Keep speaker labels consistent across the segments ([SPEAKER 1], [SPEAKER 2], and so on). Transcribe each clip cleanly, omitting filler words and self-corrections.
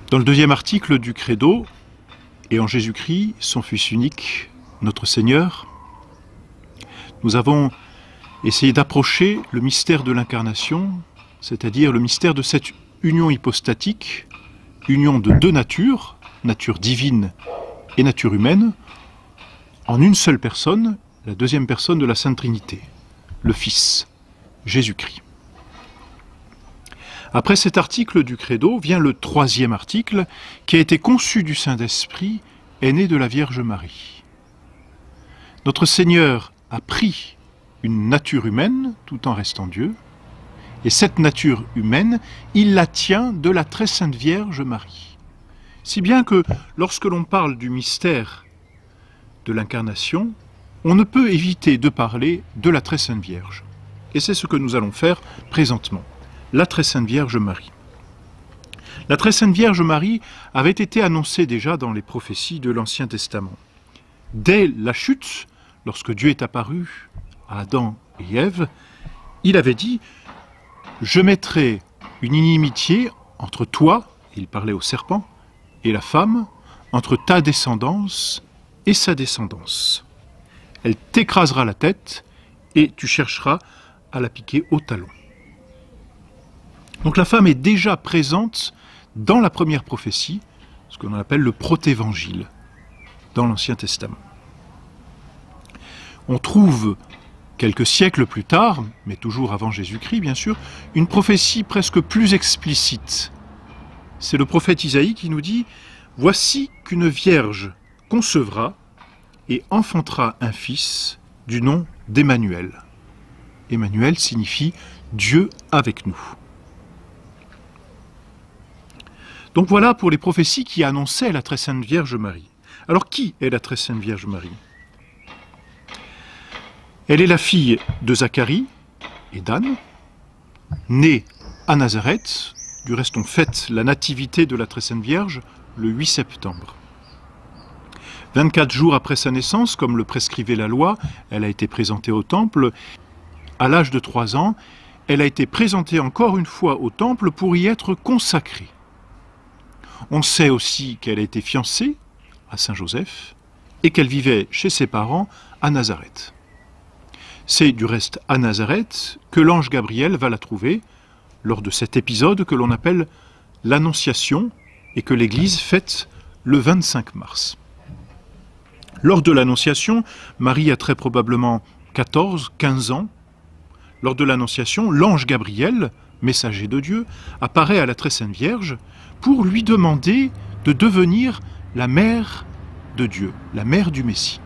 [SPEAKER 1] Dans le deuxième article du Credo, et en Jésus-Christ, son Fils unique, notre Seigneur, nous avons essayé d'approcher le mystère de l'incarnation, c'est-à-dire le mystère de cette union hypostatique, union de deux natures, nature divine et nature humaine, en une seule personne, la deuxième personne de la Sainte Trinité, le Fils, Jésus-Christ. Après cet article du Credo vient le troisième article qui a été conçu du Saint-Esprit, est né de la Vierge Marie. Notre Seigneur a pris une nature humaine tout en restant Dieu, et cette nature humaine, il la tient de la très sainte Vierge Marie. Si bien que lorsque l'on parle du mystère de l'incarnation, on ne peut éviter de parler de la très sainte Vierge. Et c'est ce que nous allons faire présentement. La très sainte Vierge Marie. La très sainte Vierge Marie avait été annoncée déjà dans les prophéties de l'Ancien Testament. Dès la chute, lorsque Dieu est apparu à Adam et Ève, il avait dit « Je mettrai une inimitié entre toi, et il parlait au serpent, et la femme, entre ta descendance et sa descendance. Elle t'écrasera la tête, et tu chercheras à la piquer au talon. » Donc la femme est déjà présente dans la première prophétie, ce qu'on appelle le protévangile, dans l'Ancien Testament. On trouve, quelques siècles plus tard, mais toujours avant Jésus-Christ bien sûr, une prophétie presque plus explicite. C'est le prophète Isaïe qui nous dit « Voici qu'une vierge concevra et enfantera un fils du nom d'Emmanuel. » Emmanuel signifie « Dieu avec nous ». Donc voilà pour les prophéties qui annonçaient la très sainte Vierge Marie. Alors qui est la très sainte Vierge Marie? Elle est la fille de Zacharie et d'Anne, née à Nazareth. Du reste, on fête la nativité de la très sainte Vierge le 8 septembre. 24 jours après sa naissance, comme le prescrivait la loi, elle a été présentée au temple. À l'âge de 3 ans, elle a été présentée encore une fois au temple pour y être consacrée. On sait aussi qu'elle a été fiancée à Saint-Joseph et qu'elle vivait chez ses parents à Nazareth. C'est du reste à Nazareth que l'ange Gabriel va la trouver lors de cet épisode que l'on appelle l'Annonciation et que l'Église fête le 25 mars. Lors de l'Annonciation, Marie a très probablement 14-15 ans. Lors de l'Annonciation, l'ange Gabriel, messager de Dieu, apparaît à la très sainte Vierge pour lui demander de devenir la mère de Dieu, la mère du Messie.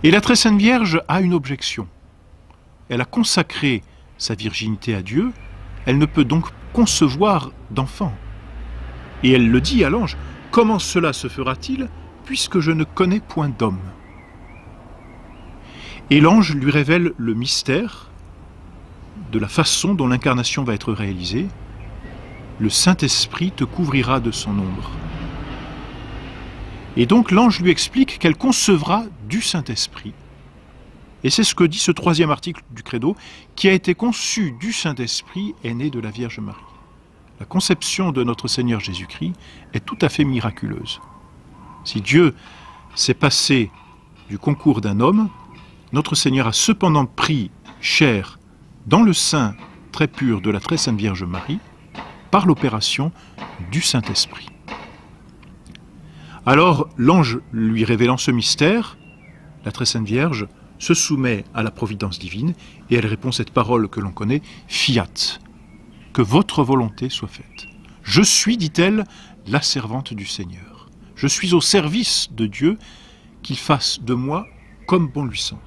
[SPEAKER 1] Et la très sainte Vierge a une objection. Elle a consacré sa virginité à Dieu, elle ne peut donc concevoir d'enfant. Et elle le dit à l'ange, « Comment cela se fera-t-il, puisque je ne connais point d'homme ?» Et l'ange lui révèle le mystère de la façon dont l'incarnation va être réalisée. Le Saint-Esprit te couvrira de son ombre. Et donc l'ange lui explique qu'elle concevra du Saint-Esprit. Et c'est ce que dit ce troisième article du Credo, qui a été conçu du Saint-Esprit est né de la Vierge Marie. La conception de notre Seigneur Jésus-Christ est tout à fait miraculeuse. Si Dieu s'est passé du concours d'un homme, notre Seigneur a cependant pris chair dans le sein très pur de la très sainte Vierge Marie, par l'opération du Saint-Esprit. Alors, l'ange lui révélant ce mystère, la très sainte Vierge se soumet à la providence divine et elle répond cette parole que l'on connaît, « Fiat », que votre volonté soit faite. Je suis, dit-elle, la servante du Seigneur. Je suis au service de Dieu, qu'il fasse de moi comme bon lui semble.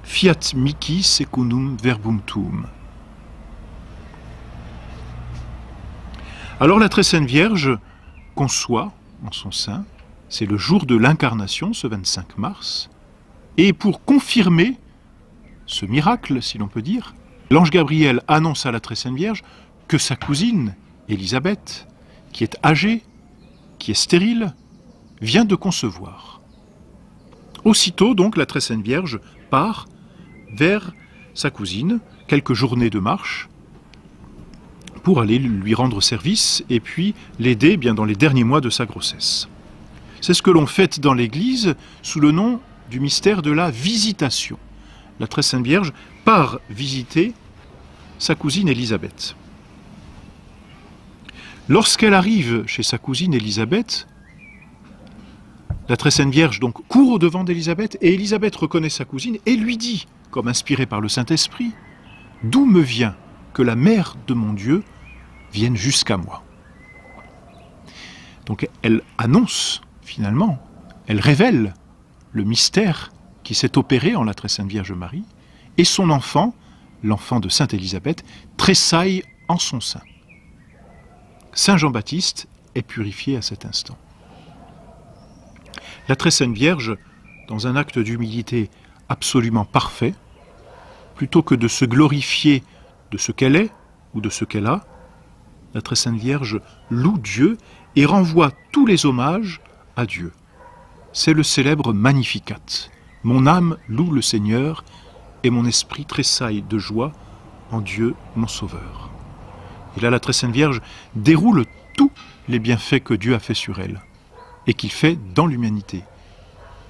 [SPEAKER 1] Fiat mihi secundum verbum tuum. Alors la très sainte Vierge conçoit en son sein, c'est le jour de l'incarnation, ce 25 mars, et pour confirmer ce miracle, si l'on peut dire, l'ange Gabriel annonce à la très sainte Vierge que sa cousine, Élisabeth, qui est âgée, qui est stérile, vient de concevoir. Aussitôt donc la très sainte Vierge part vers sa cousine, quelques journées de marche, pour aller lui rendre service et puis l'aider bien dans les derniers mois de sa grossesse. C'est ce que l'on fête dans l'Église sous le nom du mystère de la visitation. La Très Sainte Vierge part visiter sa cousine Élisabeth. Lorsqu'elle arrive chez sa cousine Élisabeth, la Très Sainte Vierge donc court au-devant d'Élisabeth et Élisabeth reconnaît sa cousine et lui dit, comme inspirée par le Saint-Esprit, « D'où me vient que la mère de mon Dieu vienne jusqu'à moi ?» Donc elle annonce, finalement, elle révèle le mystère qui s'est opéré en la Très Sainte Vierge Marie, et son enfant, l'enfant de Sainte Élisabeth, tressaille en son sein. Saint Jean-Baptiste est purifié à cet instant. La Très Sainte Vierge, dans un acte d'humilité absolument parfait, plutôt que de se glorifier de ce qu'elle est ou de ce qu'elle a, la Très Sainte Vierge loue Dieu et renvoie tous les hommages à Dieu. C'est le célèbre Magnificat. Mon âme loue le Seigneur et mon esprit tressaille de joie en Dieu mon Sauveur. Et là, la Très Sainte Vierge déroule tous les bienfaits que Dieu a fait sur elle et qu'il fait dans l'humanité.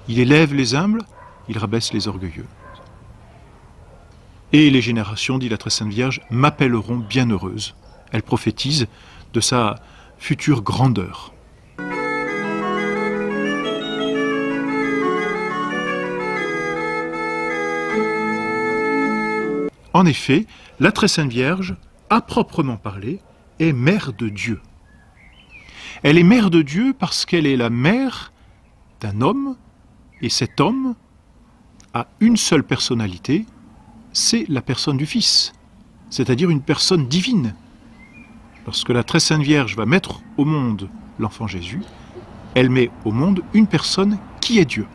[SPEAKER 1] Il élève les humbles, il rabaisse les orgueilleux. Et les générations, dit la Très Sainte Vierge, m'appelleront bienheureuse. Elle prophétise de sa future grandeur. En effet, la Très Sainte Vierge, à proprement parler, est mère de Dieu. Elle est mère de Dieu parce qu'elle est la mère d'un homme, et cet homme a une seule personnalité, c'est la personne du Fils, c'est-à-dire une personne divine. Lorsque la Très Sainte Vierge va mettre au monde l'enfant Jésus, elle met au monde une personne qui est Dieu.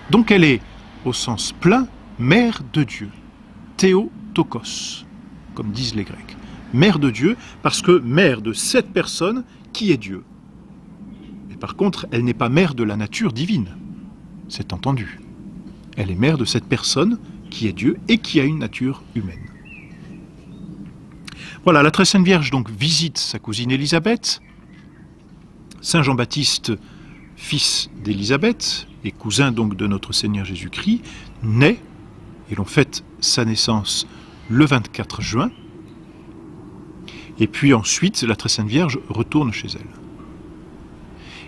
[SPEAKER 1] Donc elle est, au sens plein, mère de Dieu. Théotokos, comme disent les Grecs. Mère de Dieu, parce que mère de cette personne qui est Dieu. Mais par contre, elle n'est pas mère de la nature divine. C'est entendu. Elle est mère de cette personne qui est Dieu et qui a une nature humaine. Voilà, la Très Sainte Vierge donc visite sa cousine Élisabeth. Saint Jean-Baptiste, fils d'Élisabeth et cousin donc de notre Seigneur Jésus-Christ, naît, et l'on fête sa naissance le 24 juin. Et puis ensuite, la Très Sainte Vierge retourne chez elle.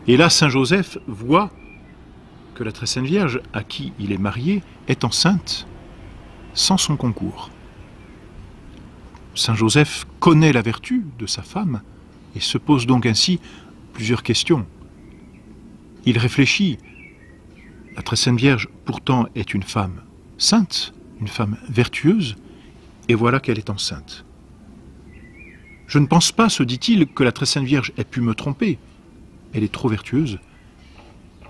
[SPEAKER 1] Et là, Saint Joseph voit que la Très Sainte Vierge, à qui il est marié, est enceinte sans son concours. Saint Joseph connaît la vertu de sa femme et se pose donc ainsi plusieurs questions. Il réfléchit. La Très Sainte Vierge, pourtant, est une femme sainte, une femme vertueuse, et voilà qu'elle est enceinte. Je ne pense pas, se dit-il, que la Très Sainte Vierge ait pu me tromper. Elle est trop vertueuse,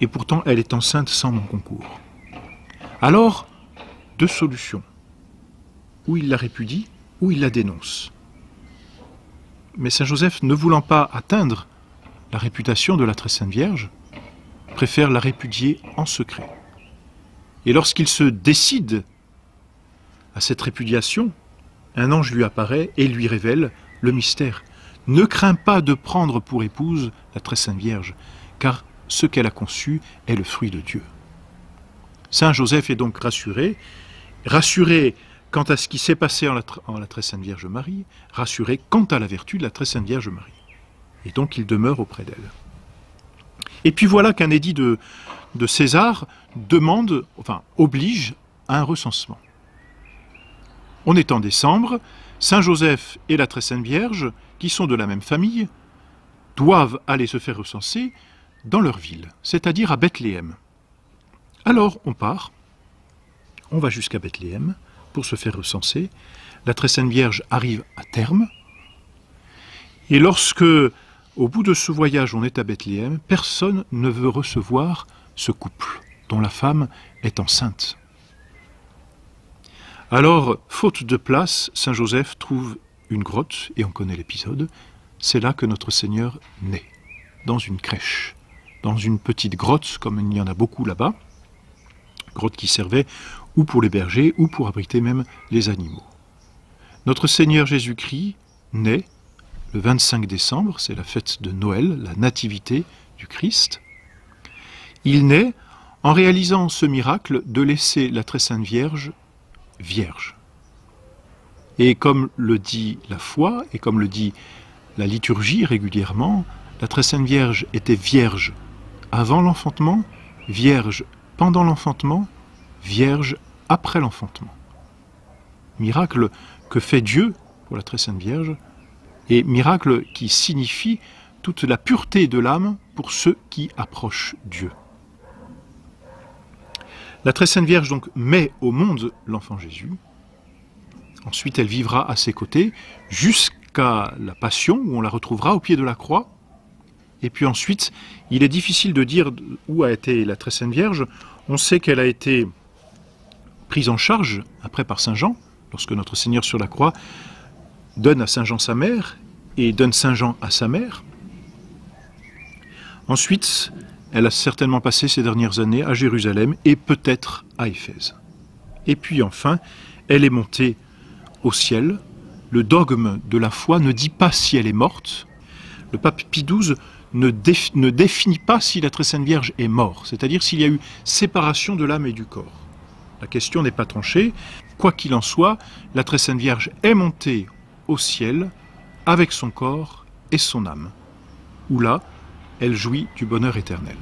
[SPEAKER 1] et pourtant elle est enceinte sans mon concours. Alors, deux solutions. Ou il la répudie, ou il la dénonce. Mais Saint Joseph, ne voulant pas atteindre la réputation de la Très Sainte Vierge, préfère la répudier en secret. Et lorsqu'il se décide à cette répudiation, un ange lui apparaît et lui révèle le mystère. Ne crains pas de prendre pour épouse la Très Sainte Vierge, car ce qu'elle a conçu est le fruit de Dieu. Saint Joseph est donc rassuré quant à ce qui s'est passé en la Très Sainte Vierge Marie, rassuré quant à la vertu de la Très Sainte Vierge Marie. Et donc il demeure auprès d'elle. Et puis voilà qu'un édit de César oblige à un recensement. On est en décembre, Saint Joseph et la Très Sainte Vierge, qui sont de la même famille, doivent aller se faire recenser dans leur ville, c'est-à-dire à Bethléem. Alors on part, on va jusqu'à Bethléem pour se faire recenser. La Très Sainte Vierge arrive à terme, et lorsque, au bout de ce voyage, on est à Bethléem, personne ne veut recevoir ce couple, dont la femme est enceinte. Alors, faute de place, Saint Joseph trouve une grotte, et on connaît l'épisode. C'est là que notre Seigneur naît, dans une crèche, dans une petite grotte, comme il y en a beaucoup là-bas, grotte qui servait ou pour les bergers, ou pour abriter même les animaux. Notre Seigneur Jésus-Christ naît le 25 décembre, c'est la fête de Noël, la nativité du Christ. Il naît en réalisant ce miracle de laisser la très sainte Vierge vierge. Et comme le dit la foi, et comme le dit la liturgie régulièrement, la très sainte Vierge était vierge avant l'enfantement, vierge pendant l'enfantement, vierge après l'enfantement. Miracle que fait Dieu pour la très sainte Vierge, et miracle qui signifie toute la pureté de l'âme pour ceux qui approchent Dieu. La très sainte Vierge donc met au monde l'enfant Jésus. Ensuite, elle vivra à ses côtés jusqu'à la Passion, où on la retrouvera au pied de la croix. Et puis ensuite, il est difficile de dire où a été la très sainte Vierge. On sait qu'elle a été prise en charge après par Saint Jean, lorsque notre Seigneur sur la croix donne à Saint Jean sa mère et donne Saint Jean à sa mère. Ensuite, elle a certainement passé ces dernières années à Jérusalem et peut-être à Éphèse. Et puis enfin, elle est montée au ciel. Le dogme de la foi ne dit pas si elle est morte. Le pape Pie XII ne définit pas si la très sainte Vierge est morte, c'est-à-dire s'il y a eu séparation de l'âme et du corps. La question n'est pas tranchée. Quoi qu'il en soit, la très sainte Vierge est montée au ciel avec son corps et son âme, où là, elle jouit du bonheur éternel.